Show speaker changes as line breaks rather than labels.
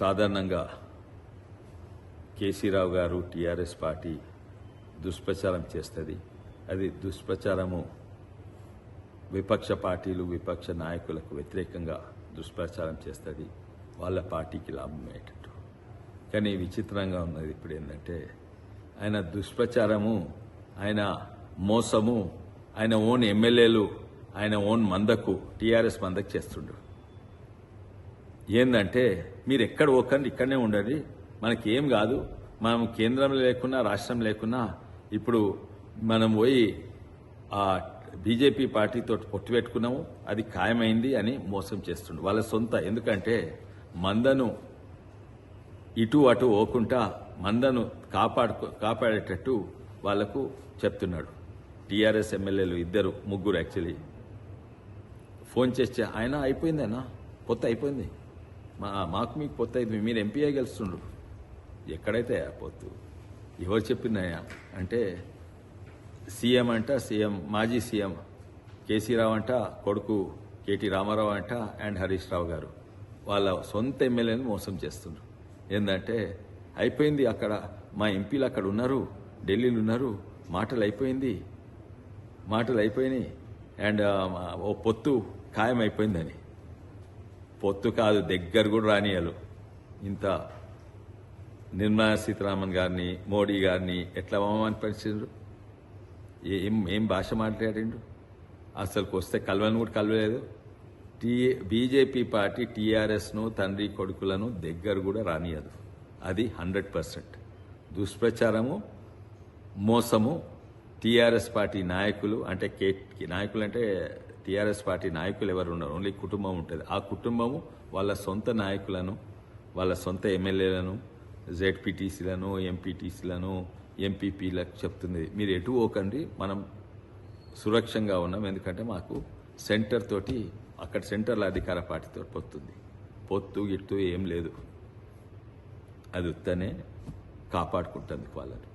సాధారణంగా కేసీరావు గారు TRS party దుష్ప్రచారం చేస్తుంది. అది దుష్ప్రచారము విపక్ష పార్టీలు విపక్ష నాయకులకు వ్యతిరేకంగా దుష్ప్రచారం చేస్తుంది, వాళ్ళ పార్టీకి లాభమయ్యేటట్టు. కానీ విచిత్రంగా ఉన్నది ఇప్పుడు ఏంటంటే ఆయన దుష్ప్రచారము, ఆయన మోసము, ఆయన ఓన్ ఎమ్మెల్యేలు ఆయన ఓన్ మందకు టీఆర్ఎస్ మందకు చేస్తుండ్రు. ఏందంటే మీరు ఎక్కడ పోకండి, ఇక్కడనే ఉండండి, మనకి ఏం కాదు, మనం కేంద్రంలో లేకున్నా రాష్ట్రం లేకున్నా ఇప్పుడు మనం పోయి ఆ బీజేపీ పార్టీతో పొట్టు పెట్టుకున్నాము, అది ఖాయమైంది అని మోసం చేస్తుండ్రు వాళ్ళ సొంత. ఎందుకంటే మందను ఇటు అటు పోకుండా మందను కాపాడేటట్టు వాళ్లకు చెప్తున్నాడు. టీఆర్ఎస్ ఎమ్మెల్యేలు ముగ్గురు యాక్చువల్లీ ఫోన్ చేస్తే ఆయన అయిపోయింది అన్న, పొత్తు అయిపోయింది, మాకు మీకు పొత్తు అయిపోయింది, మీరు ఎంపీఐ గెలుస్తుండ్రు. ఎక్కడైతే పొత్తు ఎవరు చెప్పిందయ్యా అంటే సీఎం అంట, మాజీ సీఎం కేసీరావు అంట, కొడుకు కేటీ రామారావు అంట అండ్ హరీష్ రావు గారు వాళ్ళ సొంత ఎమ్మెల్యేని మోసం చేస్తున్నారు. ఏంటంటే అయిపోయింది, అక్కడ మా ఎంపీలు అక్కడ ఉన్నారు, ఢిల్లీలో ఉన్నారు, మాటలు అయిపోయినాయి అండ్ ఓ పొత్తు ఖాయం అయిపోయిందని. పొత్తు కాదు, దగ్గర కూడా రానియాలు. ఇంత నిర్మలా సీతారామన్ గారిని, మోడీ గారిని ఎట్లా అవమానపరిచిండ్రు, ఏం భాష మాట్లాడిండు, అసలుకు వస్తే కలవని కూడా కలవలేదు. బీజేపీ పార్టీ టీఆర్ఎస్ను తండ్రి కొడుకులను దగ్గర కూడా రానియదు. అది 100% దుష్ప్రచారము, మోసము. టీఆర్ఎస్ పార్టీ నాయకులు అంటే టీఆర్ఎస్ పార్టీ నాయకులు ఎవరు ఉన్నారు, ఓన్లీ కుటుంబం ఉంటుంది. ఆ కుటుంబము వాళ్ళ సొంత నాయకులను, వాళ్ళ సొంత ఎమ్మెల్యేలను, జెడ్పీటీసీలను, ఎంపీటీసీలను, ఎంపీపీలకు చెప్తుంది, మీరు ఎటు పోకండి, మనం సురక్షంగా ఉన్నాం. ఎందుకంటే మాకు సెంటర్ తోటి, అక్కడ సెంటర్ల అధికార పార్టీతో పొత్తు గిట్టు ఏం లేదు, అది ఉత్తనే కాపాడుకుంటుంది వాళ్ళని.